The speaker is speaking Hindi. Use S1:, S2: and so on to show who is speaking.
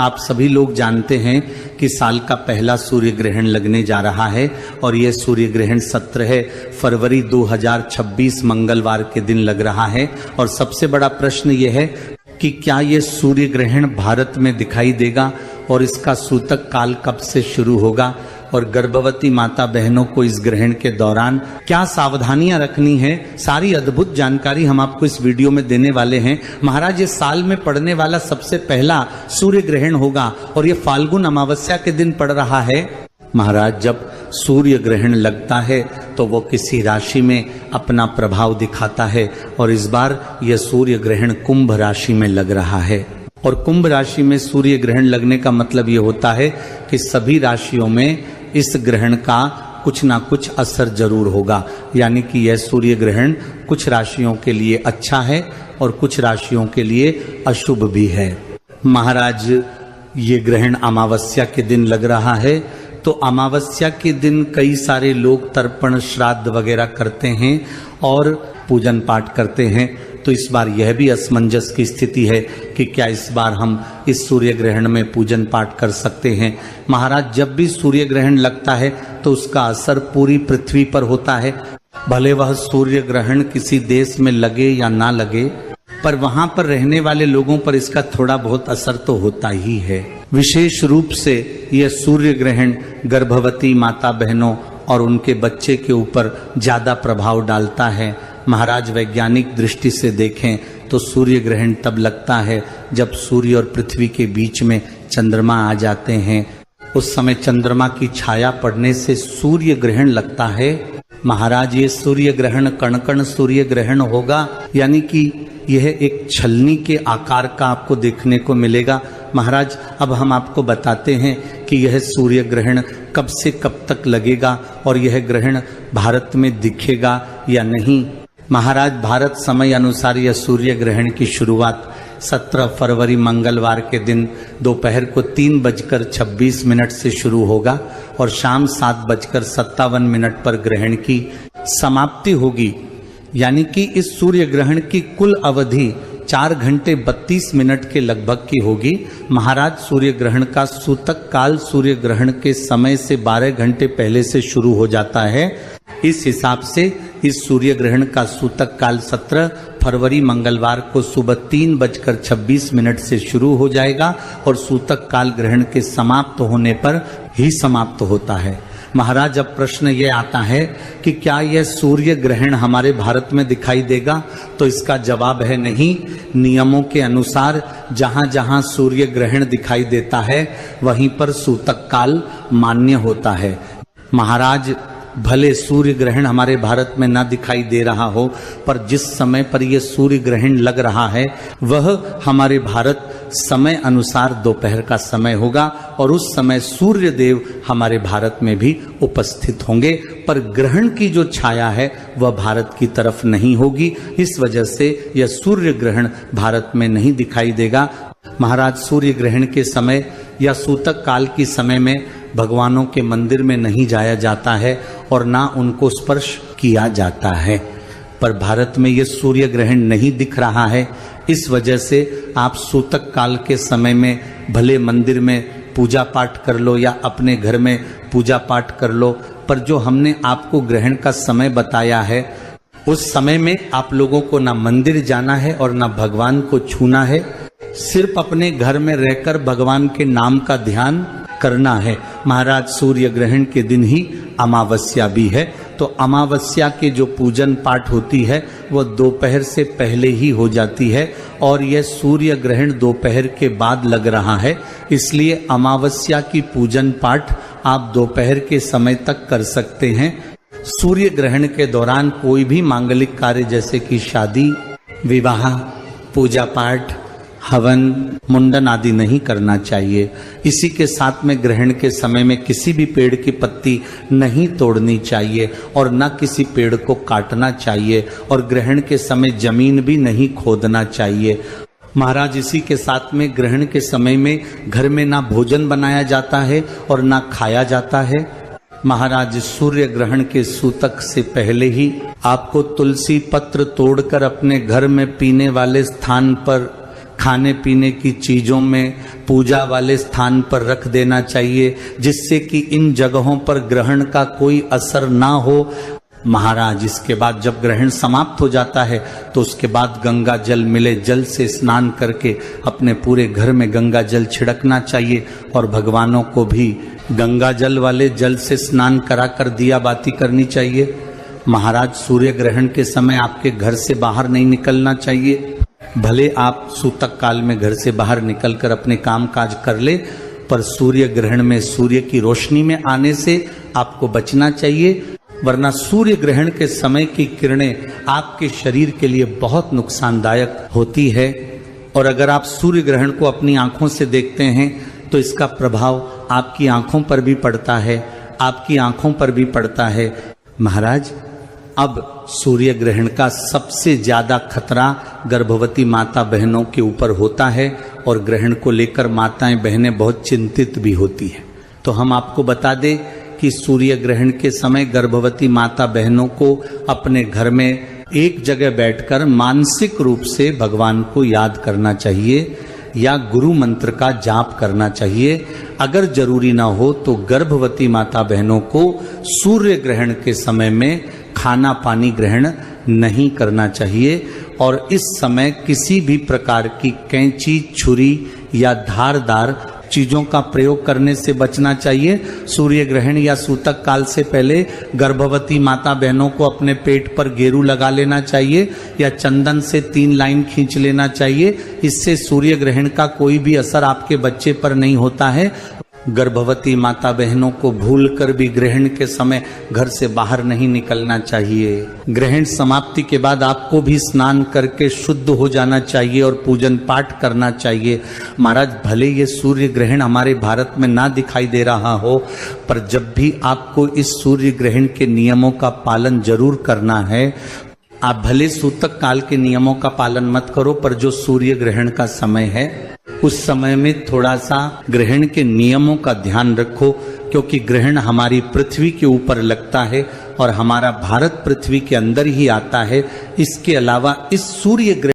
S1: आप सभी लोग जानते हैं कि साल का पहला सूर्य ग्रहण लगने जा रहा है और यह सूर्य ग्रहण 17 फरवरी 2026 मंगलवार के दिन लग रहा है। और सबसे बड़ा प्रश्न यह है कि क्या यह सूर्य ग्रहण भारत में दिखाई देगा और इसका सूतक काल कब से शुरू होगा और गर्भवती माता बहनों को इस ग्रहण के दौरान क्या सावधानियां रखनी है, सारी अद्भुत जानकारी हम आपको इस वीडियो में देने वाले हैं। महाराज ये साल में पड़ने वाला सबसे पहला सूर्य ग्रहण होगा और ये फाल्गुन अमावस्या के दिन पड़ रहा है। महाराज जब सूर्य ग्रहण लगता है तो वो किसी राशि में अपना प्रभाव दिखाता है और इस बार यह सूर्य ग्रहण कुंभ राशि में लग रहा है। और कुंभ राशि में सूर्य ग्रहण लगने का मतलब ये होता है कि सभी राशियों में इस ग्रहण का कुछ ना कुछ असर जरूर होगा, यानी कि यह सूर्य ग्रहण कुछ राशियों के लिए अच्छा है और कुछ राशियों के लिए अशुभ भी है। महाराज ये ग्रहण अमावस्या के दिन लग रहा है, तो अमावस्या के दिन कई सारे लोग तर्पण श्राद्ध वगैरह करते हैं और पूजन पाठ करते हैं। तो इस बार यह भी असमंजस की स्थिति है कि क्या इस बार हम इस सूर्य ग्रहण में पूजन पाठ कर सकते हैं। महाराज जब भी सूर्य ग्रहण लगता है तो उसका असर पूरी पृथ्वी पर होता है, भले वह सूर्य ग्रहण किसी देश में लगे या ना लगे, पर वहां पर रहने वाले लोगों पर इसका थोड़ा बहुत असर तो होता ही है। विशेष रूप से यह सूर्य ग्रहण गर्भवती माता बहनों और उनके बच्चे के ऊपर ज्यादा प्रभाव डालता है। महाराज वैज्ञानिक दृष्टि से देखें तो सूर्य ग्रहण तब लगता है जब सूर्य और पृथ्वी के बीच में चंद्रमा आ जाते हैं। उस समय चंद्रमा की छाया पड़ने से सूर्य ग्रहण लगता है। महाराज ये सूर्य ग्रहण कण-कण सूर्य ग्रहण होगा, यानी कि यह एक छलनी के आकार का आपको देखने को मिलेगा। महाराज अब हम आपको बताते हैं कि यह सूर्य ग्रहण कब से कब तक लगेगा और यह ग्रहण भारत में दिखेगा या नहीं। महाराज भारत समय अनुसार यह सूर्य ग्रहण की शुरुआत 17 फरवरी मंगलवार के दिन दोपहर को 3:26 से शुरू होगा और शाम 7:57 पर ग्रहण की समाप्ति होगी, यानी कि इस सूर्य ग्रहण की कुल अवधि 4 घंटे 32 मिनट के लगभग की होगी। महाराज सूर्य ग्रहण का सूतक काल सूर्य ग्रहण के समय से 12 घंटे पहले से शुरू हो जाता है। इस हिसाब से इस सूर्य ग्रहण का सूतक काल 17 फरवरी मंगलवार को सुबह 3:26 से शुरू हो जाएगा और सूतक काल ग्रहण के समाप्त होने पर ही समाप्त होता है। महाराज अब प्रश्न ये आता है कि क्या यह सूर्य ग्रहण हमारे भारत में दिखाई देगा, तो इसका जवाब है नहीं। नियमों के अनुसार जहां जहां सूर्य ग्रहण दिखाई देता है वहीं पर सूतक काल मान्य होता है। महाराज भले सूर्य ग्रहण हमारे भारत में ना दिखाई दे रहा हो, पर जिस समय पर यह सूर्य ग्रहण लग रहा है वह हमारे भारत समय अनुसार दोपहर का समय होगा और उस समय सूर्य देव हमारे भारत में भी उपस्थित होंगे, पर ग्रहण की जो छाया है वह भारत की तरफ नहीं होगी। इस वजह से यह सूर्य ग्रहण भारत में नहीं दिखाई देगा। महाराज सूर्य ग्रहण के समय या सूतक काल की समय में भगवानों के मंदिर में नहीं जाया जाता है और ना उनको स्पर्श किया जाता है, पर भारत में यह सूर्य ग्रहण नहीं दिख रहा है। इस वजह से आप सूतक काल के समय में भले मंदिर में पूजा पाठ कर लो या अपने घर में पूजा पाठ कर लो, पर जो हमने आपको ग्रहण का समय बताया है उस समय में आप लोगों को ना मंदिर जाना है और ना भगवान को छूना है, सिर्फ अपने घर में रहकर भगवान के नाम का ध्यान करना है। महाराज सूर्य ग्रहण के दिन ही अमावस्या भी है, तो अमावस्या के जो पूजन पाठ होती है वह दोपहर से पहले ही हो जाती है और यह सूर्य ग्रहण दोपहर के बाद लग रहा है, इसलिए अमावस्या की पूजन पाठ आप दोपहर के समय तक कर सकते हैं। सूर्य ग्रहण के दौरान कोई भी मांगलिक कार्य जैसे कि शादी, विवाह, पूजा पाठ, हवन, मुंडन आदि नहीं करना चाहिए। इसी के साथ में ग्रहण के समय में किसी भी पेड़ की पत्ती नहीं तोड़नी चाहिए और न किसी पेड़ को काटना चाहिए और ग्रहण के समय जमीन भी नहीं खोदना चाहिए। महाराज इसी के साथ में ग्रहण के समय में घर में ना भोजन बनाया जाता है और ना खाया जाता है। महाराज सूर्य ग्रहण के सूतक से पहले ही आपको तुलसी पत्र तोड़कर अपने घर में पीने वाले स्थान पर खाने पीने की चीजों में पूजा वाले स्थान पर रख देना चाहिए, जिससे कि इन जगहों पर ग्रहण का कोई असर ना हो। महाराज, इसके बाद जब ग्रहण समाप्त हो जाता है तो उसके बाद गंगा जल मिले जल से स्नान करके अपने पूरे घर में गंगा जल छिड़कना चाहिए और भगवानों को भी गंगा जल वाले जल से स्नान कराकर दिया बाती करनी चाहिए। महाराज, सूर्य ग्रहण के समय आपके घर से बाहर नहीं निकलना चाहिए। भले आप सूतक काल में घर से बाहर निकलकर अपने काम काज कर ले, पर सूर्य ग्रहण में सूर्य की रोशनी में आने से आपको बचना चाहिए, वरना सूर्य ग्रहण के समय की किरणें आपके शरीर के लिए बहुत नुकसानदायक होती है। और अगर आप सूर्य ग्रहण को अपनी आंखों से देखते हैं तो इसका प्रभाव आपकी आंखों पर भी पड़ता है, आपकी आंखों पर भी पड़ता है। महाराज, अब सूर्य ग्रहण का सबसे ज्यादा खतरा गर्भवती माता बहनों के ऊपर होता है और ग्रहण को लेकर माताएं बहनें बहुत चिंतित भी होती हैं। तो हम आपको बता दें कि सूर्य ग्रहण के समय गर्भवती माता बहनों को अपने घर में एक जगह बैठकर मानसिक रूप से भगवान को याद करना चाहिए या गुरु मंत्र का जाप करना चाहिए। अगर जरूरी ना हो तो गर्भवती माता बहनों को सूर्य ग्रहण के समय में खाना पानी ग्रहण नहीं करना चाहिए और इस समय किसी भी प्रकार की कैंची, छुरी या धारदार चीजों का प्रयोग करने से बचना चाहिए। सूर्य ग्रहण या सूतक काल से पहले गर्भवती माता बहनों को अपने पेट पर गेरू लगा लेना चाहिए या चंदन से 3 लाइन खींच लेना चाहिए। इससे सूर्य ग्रहण का कोई भी असर आपके बच्चे पर नहीं होता है। गर्भवती माता बहनों को भूलकर भी ग्रहण के समय घर से बाहर नहीं निकलना चाहिए। ग्रहण समाप्ति के बाद आपको भी स्नान करके शुद्ध हो जाना चाहिए और पूजन पाठ करना चाहिए। महाराज, भले ये सूर्य ग्रहण हमारे भारत में ना दिखाई दे रहा हो, पर जब भी आपको इस सूर्य ग्रहण के नियमों का पालन जरूर करना है। आप भले सूतक काल के नियमों का पालन मत करो, पर जो सूर्य ग्रहण का समय है उस समय में थोड़ा सा ग्रहण के नियमों का ध्यान रखो, क्योंकि ग्रहण हमारी पृथ्वी के ऊपर लगता है और हमारा भारत पृथ्वी के अंदर ही आता है। इसके अलावा इस सूर्य ग्रहण